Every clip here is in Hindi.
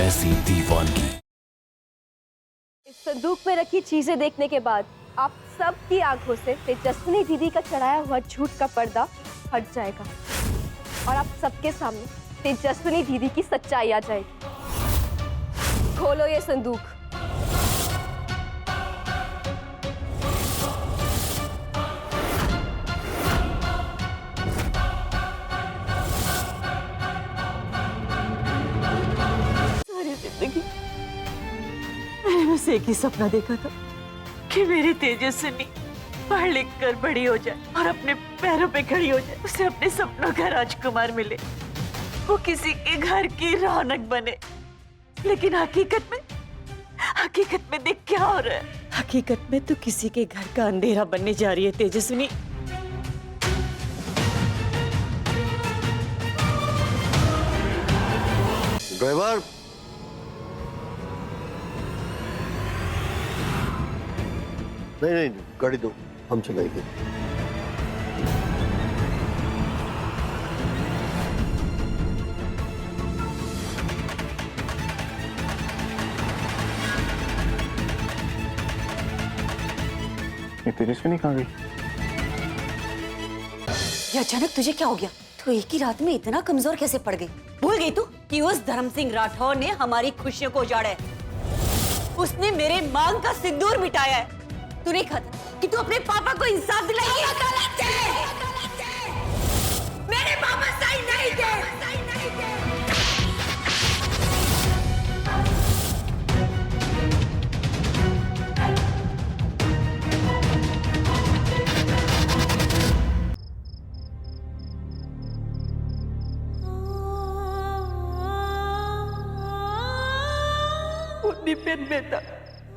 ऐसी दीवानगी। इस संदूक में रखी चीजें देखने के बाद आप सबकी आंखों से तेजस्विनी दीदी का चढ़ाया हुआ झूठ का पर्दा हट जाएगा और आप सबके सामने तेजस्विनी दीदी की सच्चाई आ जाएगी। खोलो ये संदूक। सारी जिंदगी मैंने बस एक ही सपना देखा था कि मेरी तेजस्विनी पढ़ लिख कर बड़ी हो जाए और अपने पैरों पे खड़ी हो जाए, उसे अपने सपनों का राजकुमार मिले, वो किसी के घर की रौनक बने। लेकिन हकीकत में देख क्या हो रहा है? हकीकत में तो किसी के घर का अंधेरा बनने जा रही है तेजस्विनी। ड्राइवर, नहीं, गाड़ी दो, हम चलाएंगे। ये तेजस्विनी कहाँ गई? ये अचानक तुझे क्या हो गया? तो एक ही रात में इतना कमजोर कैसे पड़ गई? भूल गई तू कि उस धर्म सिंह राठौर ने हमारी खुशियों को उजाड़ा है। उसने मेरे मांग का सिंदूर मिटाया है। तू नहीं खाता कि तू अपने पापा को इंसाफ दिलाएगी? मेरे पापा सही नहीं थे। निपेन बेटा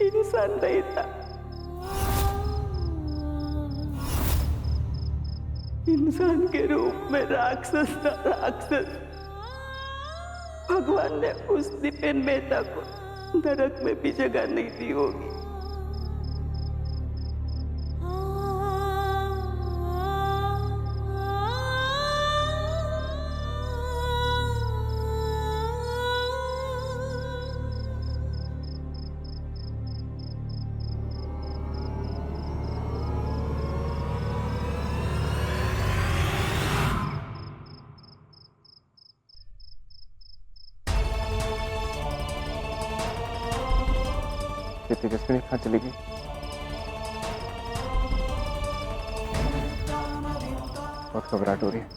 इंसान नहीं था, इंसान के रूप में राक्षस था, राक्षस। भगवान ने उस निपेन बेटा को नरक में भी जगह नहीं दी होगी। तेजस्विनी कहाँ चली गई? बहुत घबराहट हो रही है।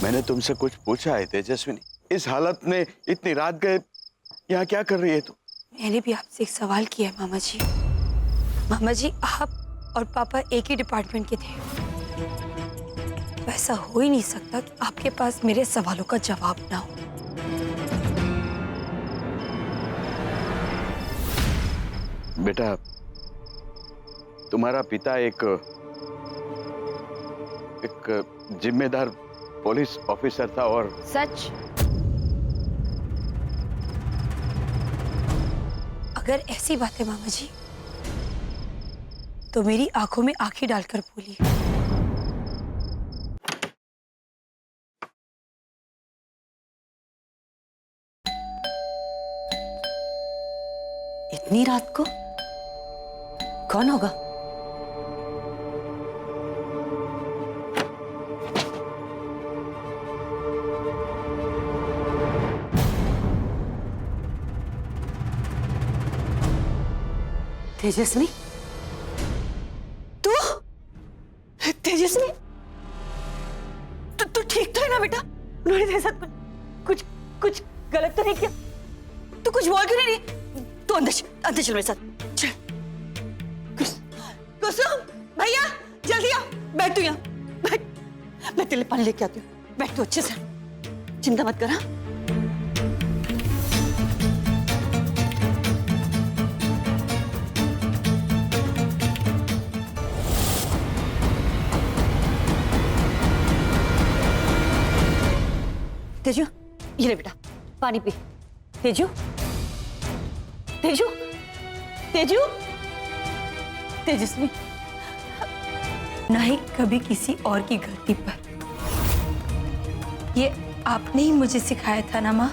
मैंने तुमसे कुछ पूछा है तेजस्विनी? इस हालत में इतनी रात गए यहाँ क्या कर रही है तू? मैंने भी आपसे एक सवाल किया है मामा जी। मामा जी, आप और पापा एक ही डिपार्टमेंट के थे। तो ऐसा हो ही नहीं सकता कि आपके पास मेरे सवालों का जवाब ना हो। बेटा, तुम्हारा पिता एक जिम्मेदार पुलिस ऑफिसर था और सच? अगर ऐसी बात है मामा जी, तो मेरी आंखों में आंखें डालकर बोलिए। इतनी रात को कौन होगा? तेजस्वी, तू? तेजस्वी, तू ठीक तो है ना बेटा? उन्होंने तेरे साथ कुछ गलत तो नहीं किया? तू कुछ बोल क्यों नहीं रही? तू अंदर चल मेरे साथ चल। कुसुम, भैया जल्दी आओ, बैठ तू यहाँ, बैठ। मैं तेरे लिए पानी लेके आती हूँ, बैठ तू अच्छे से, चिंता मत कर। हाँ, तेजू, ये ले बेटा पानी पी। तेजू, तेजू, तेजू, तेजस्वी, नहीं कभी किसी और की गलती पर। ये आपने ही मुझे सिखाया था ना माँ।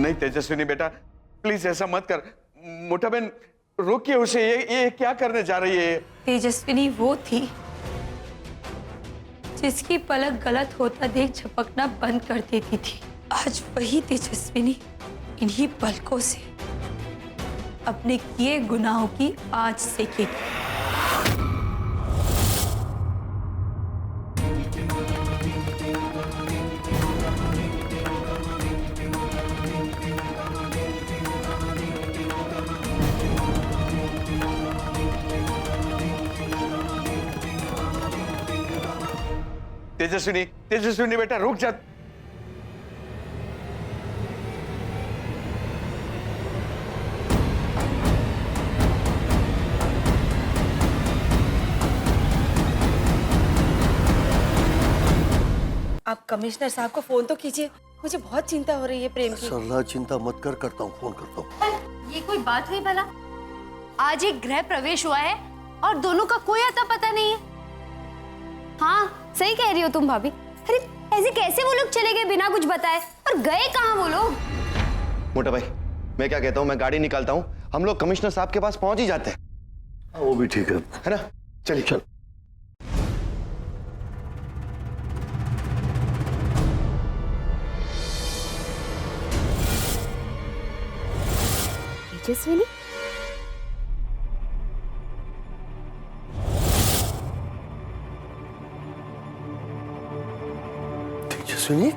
नहीं तेजस्विनी बेटा, प्लीज ऐसा मत कर। मोटा बहन रोकिए उसे, ये क्या करने जा रही है? तेजस्विनी वो थी जिसकी पलक गलत होता देख झपकना बंद कर देती थी। आज वही तेजस्विनी इन्हीं पलकों से अपने किए गुनाहों की आँच सेकेगी। तेजस्विनी, तेजस्विनी बेटा रुक जा। आप कमिश्नर साहब को फोन तो कीजिए, मुझे बहुत चिंता हो रही है प्रेम की। सरला चिंता मत कर, करता हूँ, फोन करता हूँ। ये कोई बात हुई भला? आज एक गृह प्रवेश हुआ है और दोनों का कोई अता पता नहीं है। हाँ सही कह रही हो तुम भाभी। अरे ऐसे कैसे वो लोग चले गए बिना कुछ बताए, और गए कहाँ वो लोग? मोटा भाई मैं क्या कहता हूँ, मैं गाड़ी निकालता हूँ, हम लोग कमिश्नर साहब के पास पहुंच ही जाते हैं। वो भी ठीक है ना? चलिए चल। तेजस्विनी, तेजस्विनी,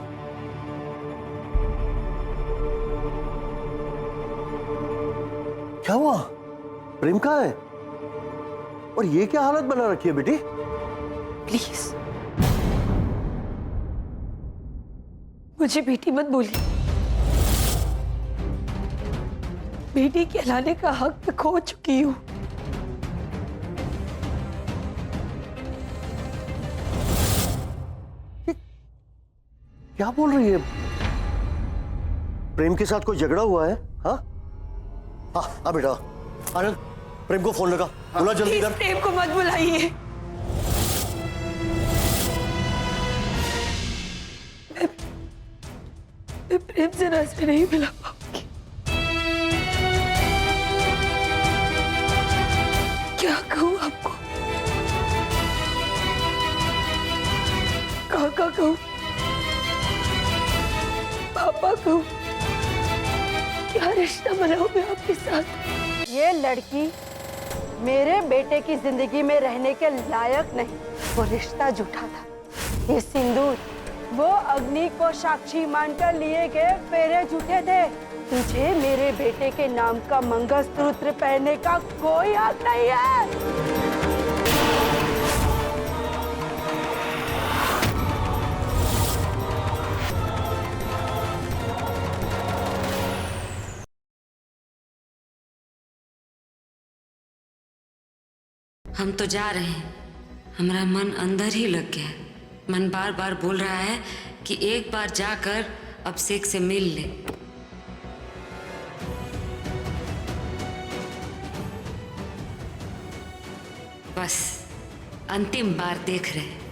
क्या हुआ? प्रेम कहाँ है? और ये क्या हालत बना रखी है बेटी? प्लीज मुझे बेटी मत बोलिए। बेटी कहलाने का हक मैं खो चुकी हूँ। क्या बोल रही है? प्रेम के साथ कोई झगड़ा हुआ है? हाँ हाँ बेटा, आनंद प्रेम को फोन लगा, बुला जल्दी कर। प्रेम को मत बुलाइए। मैं प्रेम से नजरें नहीं मिला पाऊंगी। क्या कहूँ आपको? काका कहूँ, पापा कहूँ, क्या रिश्ता बनाऊं मैं आपके साथ? ये लड़की मेरे बेटे की जिंदगी में रहने के लायक नहीं। वो रिश्ता झूठा था। ये सिंदूर वो अग्नि को साक्षी मानकर लिए गए फेरे झूठे थे। तुझे मेरे बेटे के नाम का मंगलसूत्र पहनने का कोई हक नहीं है। हम तो जा रहे हैं, हमारा मन अंदर ही लग गया है। मन बार बार बोल रहा है कि एक बार जाकर अभिषेक से मिल ले। बस अंतिम बार देख रहे हैं।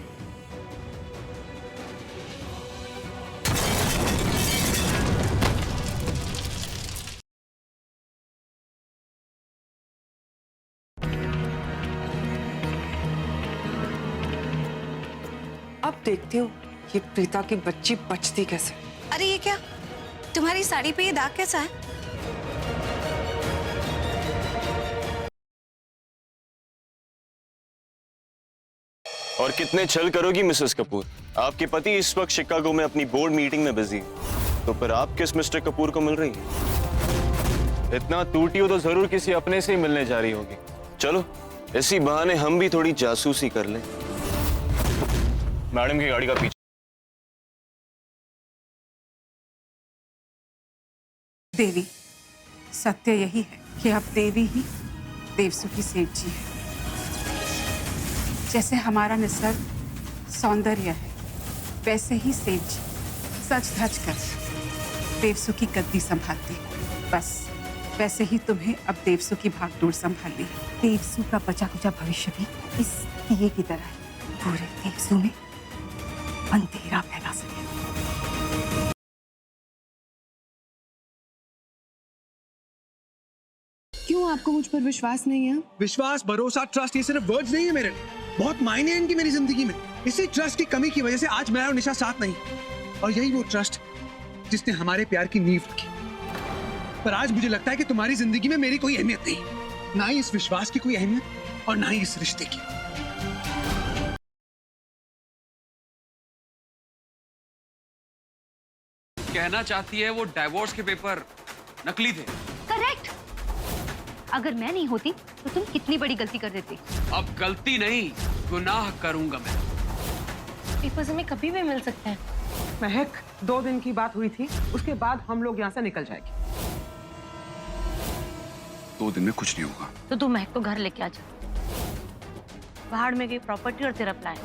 अब देखती हूँ ये प्रीता की बच्ची बचती कैसे। अरे ये क्या, तुम्हारी साड़ी पे ये दाग कैसा है? और कितने छल करोगी मिसेस कपूर? आपके पति इस वक्त शिकागो में अपनी बोर्ड मीटिंग में बिजी है, तो फिर आप किस मिस्टर कपूर को मिल रही हैं? इतना टूटी हो तो जरूर किसी अपने से ही मिलने जा रही होगी। चलो इसी बहाने हम भी थोड़ी जासूसी कर लें। मैडम की गाड़ी का पीछे। देवी, सत्य यही है कि अब देवी ही देवसुखी सेठ जी है। जैसे हमारा निसर्ग सौंदर्य है, वैसे ही सेठ जी सच धज कर देवसुखी गद्दी संभालती है। बस वैसे ही तुम्हें अब देवसु की भागदौड़ संभालनी है। देवसु का बचा कुचा भविष्य भी इस दिए की तरह है, पूरे देवसु में अंधेरा फैला सके। आपको मुझ पर विश्वास नहीं है? विश्वास, भरोसा, ट्रस्ट ये सिर्फ वर्ड्स नहीं है मेरे लिए, बहुत मायने हैं इनकी मेरी जिंदगी में। इसी ट्रस्ट की कमी की वजह से आज मैं और निशा साथ नहीं, और यही वो ट्रस्ट जिसने हमारे प्यार की नींव रखी। पर आज मुझे लगता है कि तुम्हारी जिंदगी में मेरी कोई अहमियत नहीं, ना ही इस विश्वास की कोई अहमियत और ना ही इस रिश्ते की। कहना चाहती है वो डाइवोर्स के पेपर नकली थे। करेक्ट। अगर मैं नहीं होती तो तुम कितनी बड़ी गलती कर देती। अब गलती नहीं, गुनाह करूंगा मैं। पेपर्स हमें कभी भी मिल सकते हैं। महक, 2 दिन की बात हुई थी, उसके बाद हम लोग यहाँ से निकल जाएंगे। 2 दिन में कुछ नहीं होगा। तो तू महक को घर लेके आ जा। पहाड़ में गई प्रॉपर्टी और तेरा प्लान।